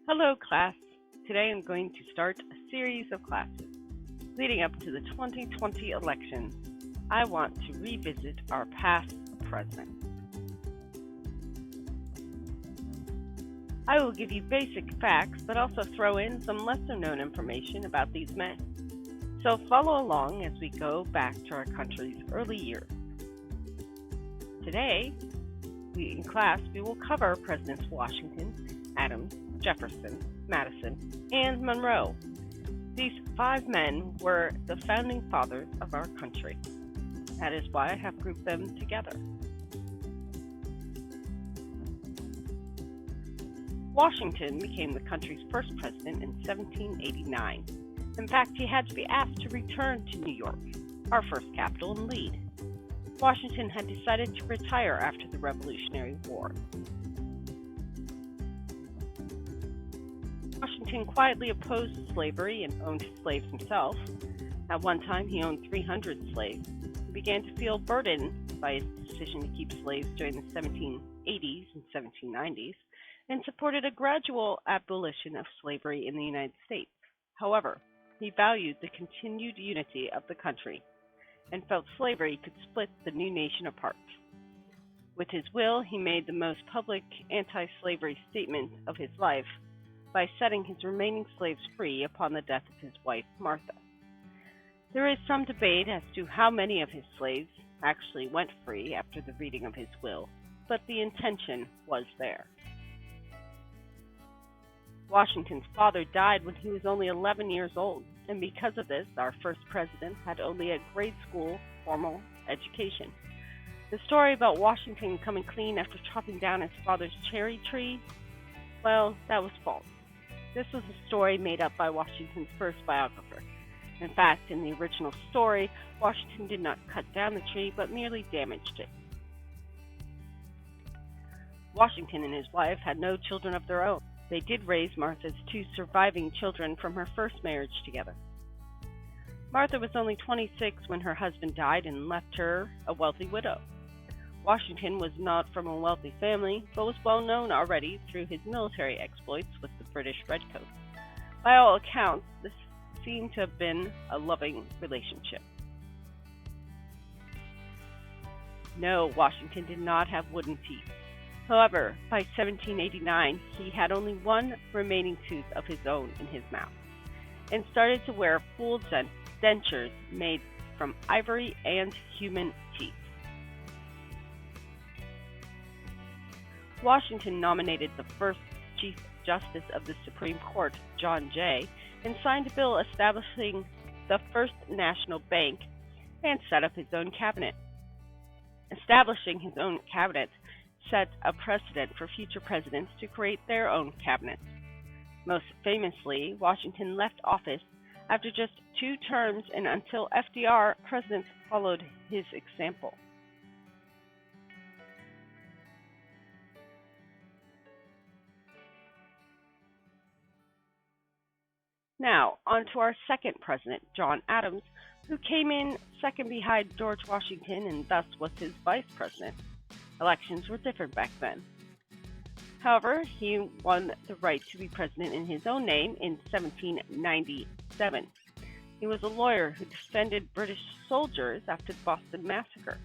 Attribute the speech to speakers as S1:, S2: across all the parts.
S1: Hello, class. Today I'm going to start a series of classes leading up to the 2020 election. I want to revisit our past president. I will give you basic facts, but also throw in some lesser-known information about these men. So follow along as we go back to our country's early years. Today, in class, we will cover Presidents Washington, Adams, Jefferson, Madison, and Monroe. These 5 men were the founding fathers of our country. That is why I have grouped them together. Washington became the country's first president in 1789. In fact, he had to be asked to return to New York, our first capital, and lead. Washington had decided to retire after the Revolutionary War. Washington quietly opposed slavery and owned slaves himself. At one time, he owned 300 slaves. He began to feel burdened by his decision to keep slaves during the 1780s and 1790s, and supported a gradual abolition of slavery in the United States. However, he valued the continued unity of the country and felt slavery could split the new nation apart. With his will, he made the most public anti-slavery statement of his life by setting his remaining slaves free upon the death of his wife, Martha. There is some debate as to how many of his slaves actually went free after the reading of his will, but the intention was there. Washington's father died when he was only 11 years old, and because of this, our first president had only a grade school formal education. The story about Washington coming clean after chopping down his father's cherry tree, well, that was false. This was a story made up by Washington's first biographer. In fact, in the original story, Washington did not cut down the tree, but merely damaged it. Washington and his wife had no children of their own. They did raise Martha's 2 surviving children from her first marriage together. Martha was only 26 when her husband died and left her a wealthy widow. Washington was not from a wealthy family, but was well known already through his military exploits with the British Redcoats. By all accounts, this seemed to have been a loving relationship. No, Washington did not have wooden teeth. However, by 1789, he had only one remaining tooth of his own in his mouth, and started to wear full dentures made from ivory and human teeth. Washington nominated the first Chief Justice of the Supreme Court, John Jay, and signed a bill establishing the first national bank and set up his own cabinet. Establishing his own cabinet set a precedent for future presidents to create their own cabinets. Most famously, Washington left office after just 2 terms, and until FDR, presidents followed his example. Now, on to our second president, John Adams, who came in second behind George Washington and thus was his vice president. Elections were different back then. However, he won the right to be president in his own name in 1797. He was a lawyer who defended British soldiers after the Boston Massacre.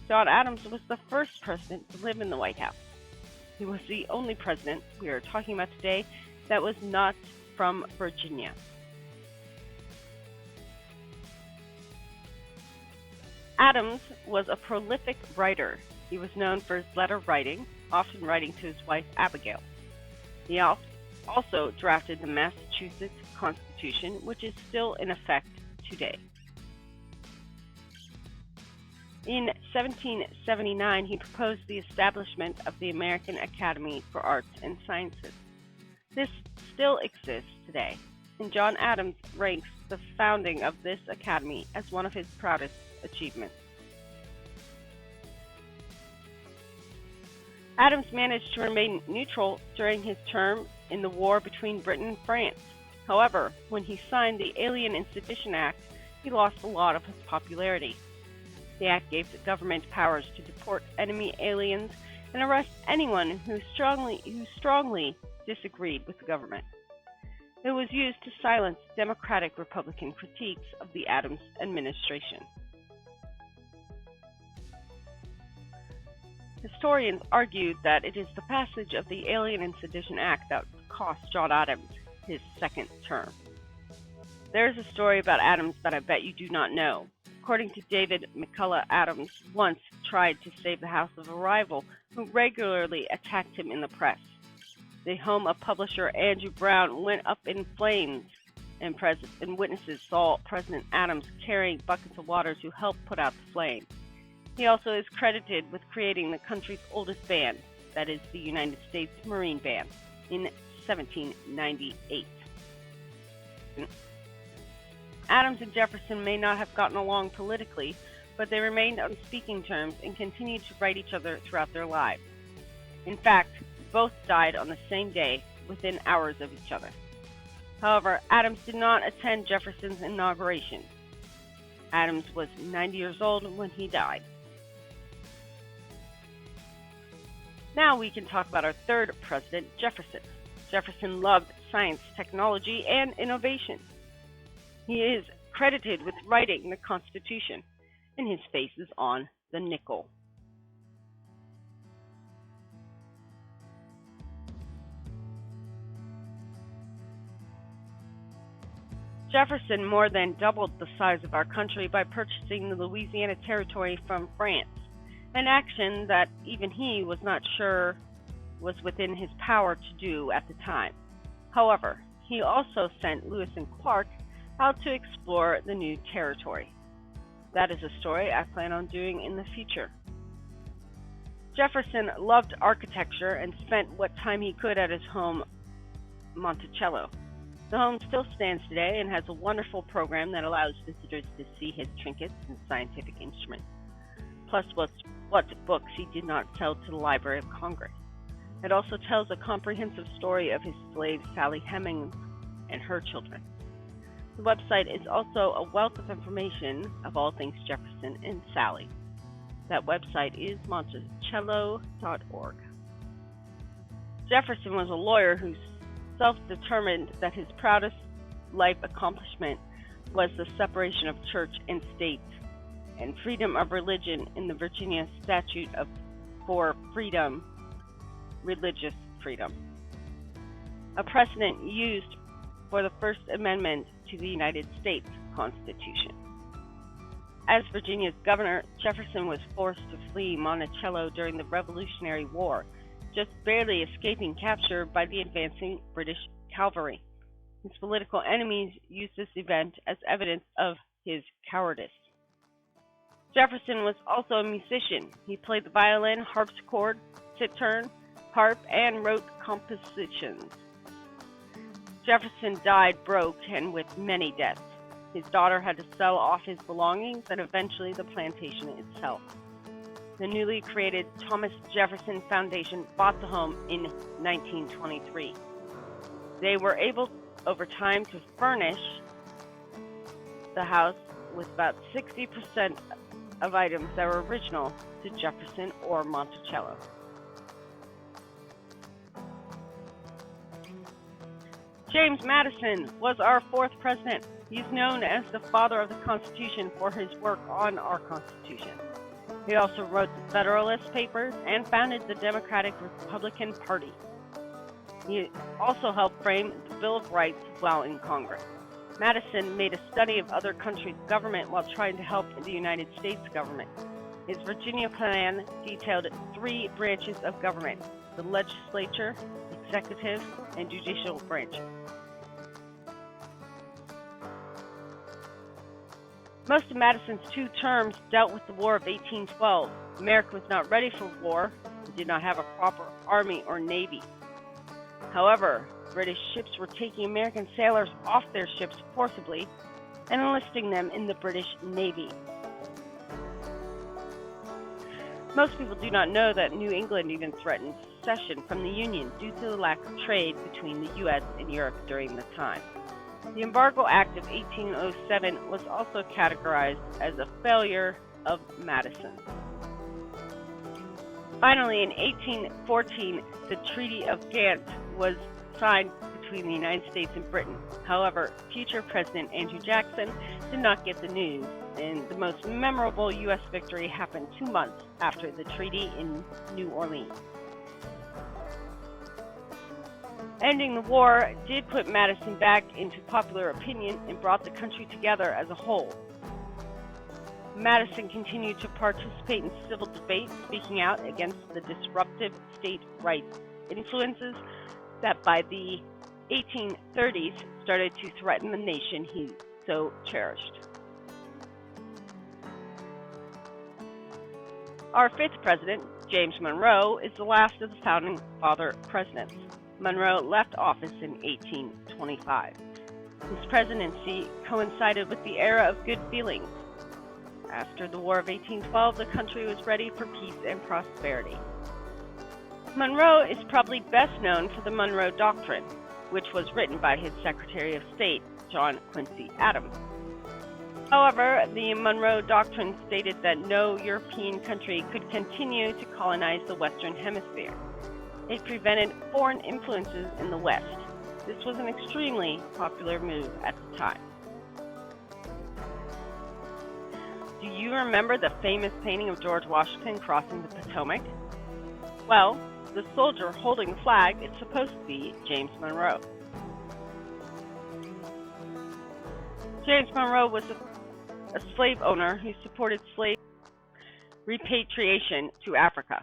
S1: John Adams was the first president to live in the White House. He was the only president we are talking about today that was not from Virginia. Adams was a prolific writer. He was known for his letter writing, often writing to his wife Abigail. He also drafted the Massachusetts Constitution, which is still in effect today. In 1779, he proposed the establishment of the American Academy for Arts and Sciences. This still exists today, and John Adams ranks the founding of this academy as one of his proudest achievements. Adams managed to remain neutral during his term in the war between Britain and France. However, when he signed the Alien and Sedition Act, he lost a lot of his popularity. The act gave the government powers to deport enemy aliens and arrest anyone who strongly disagreed with the government. It was used to silence Democratic Republican critiques of the Adams administration. Historians argued that it is the passage of the Alien and Sedition Act that cost John Adams his second term. There is a story about Adams that I bet you do not know. According to David McCullough, Adams once tried to save the house of a rival who regularly attacked him in the press. The home of publisher Andrew Brown went up in flames, and witnesses saw President Adams carrying buckets of water to help put out the flame. He also is credited with creating the country's oldest band, that is the United States Marine Band, in 1798. Adams and Jefferson may not have gotten along politically, but they remained on speaking terms and continued to write each other throughout their lives. In fact, both died on the same day, within hours of each other. However, Adams did not attend Jefferson's inauguration. Adams was 90 years old when he died. Now we can talk about our third president, Jefferson. Jefferson loved science, technology, and innovation. He is credited with writing the Constitution, and his face is on the nickel. Jefferson more than doubled the size of our country by purchasing the Louisiana Territory from France, an action that even he was not sure was within his power to do at the time. However, he also sent Lewis and Clark out to explore the new territory. That is a story I plan on doing in the future. Jefferson loved architecture and spent what time he could at his home, Monticello. The home still stands today and has a wonderful program that allows visitors to see his trinkets and scientific instruments, plus what books he did not sell to the Library of Congress. It also tells a comprehensive story of his slave Sally Hemings and her children. The website is also a wealth of information of all things Jefferson and Sally. That website is Monticello.org. Jefferson was a lawyer who self-determined that his proudest life accomplishment was the separation of church and state and freedom of religion in the Virginia Statute for Freedom, Religious Freedom, a precedent used for the First Amendment to the United States Constitution. As Virginia's governor, Jefferson was forced to flee Monticello during the Revolutionary War, just barely escaping capture by the advancing British cavalry. His political enemies used this event as evidence of his cowardice. Jefferson was also a musician. He played the violin, harpsichord, cittern, harp, and wrote compositions. Jefferson died broke and with many debts. His daughter had to sell off his belongings and eventually the plantation itself. The newly created Thomas Jefferson Foundation bought the home in 1923. They were able, over time, to furnish the house with about 60% of items that were original to Jefferson or Monticello. James Madison was our fourth president. He's known as the father of the Constitution for his work on our Constitution. He also wrote the Federalist Papers and founded the Democratic Republican Party. He also helped frame the Bill of Rights while in Congress. Madison made a study of other countries' government while trying to help the United States government. His Virginia plan detailed 3 branches of government: the legislature, executive, and judicial branches. Most of Madison's 2 terms dealt with the War of 1812. America was not ready for war and did not have a proper army or navy. However, British ships were taking American sailors off their ships forcibly and enlisting them in the British Navy. Most people do not know that New England even threatened secession from the Union due to the lack of trade between the U.S. and Europe during the time. The Embargo Act of 1807 was also categorized as a failure of Madison. Finally, in 1814, the Treaty of Ghent was signed between the United States and Britain. However, future President Andrew Jackson did not get the news, and the most memorable U.S. victory happened 2 months after the treaty in New Orleans. Ending the war did put Madison back into popular opinion and brought the country together as a whole. Madison continued to participate in civil debate, speaking out against the disruptive state rights influences that by the 1830s started to threaten the nation he so cherished. Our fifth president, James Monroe, is the last of the founding father presidents. Monroe left office in 1825. His presidency coincided with the era of good feelings. After the War of 1812, the country was ready for peace and prosperity. Monroe is probably best known for the Monroe Doctrine, which was written by his Secretary of State, John Quincy Adams. However, the Monroe Doctrine stated that no European country could continue to colonize the Western Hemisphere. It prevented foreign influences in the West. This was an extremely popular move at the time. Do you remember the famous painting of George Washington crossing the Potomac? Well, the soldier holding the flag is supposed to be James Monroe. James Monroe was a slave owner who supported slave repatriation to Africa.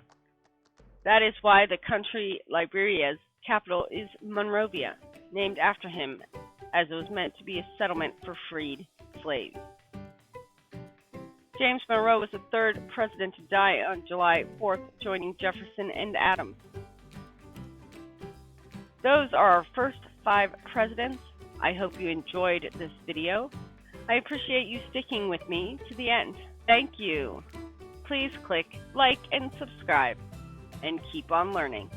S1: That is why the country Liberia's capital is Monrovia, named after him, as it was meant to be a settlement for freed slaves. James Monroe was the third president to die on July 4th, joining Jefferson and Adams. Those are our first 5 presidents. I hope you enjoyed this video. I appreciate you sticking with me to the end. Thank you. Please click like and subscribe, and keep on learning.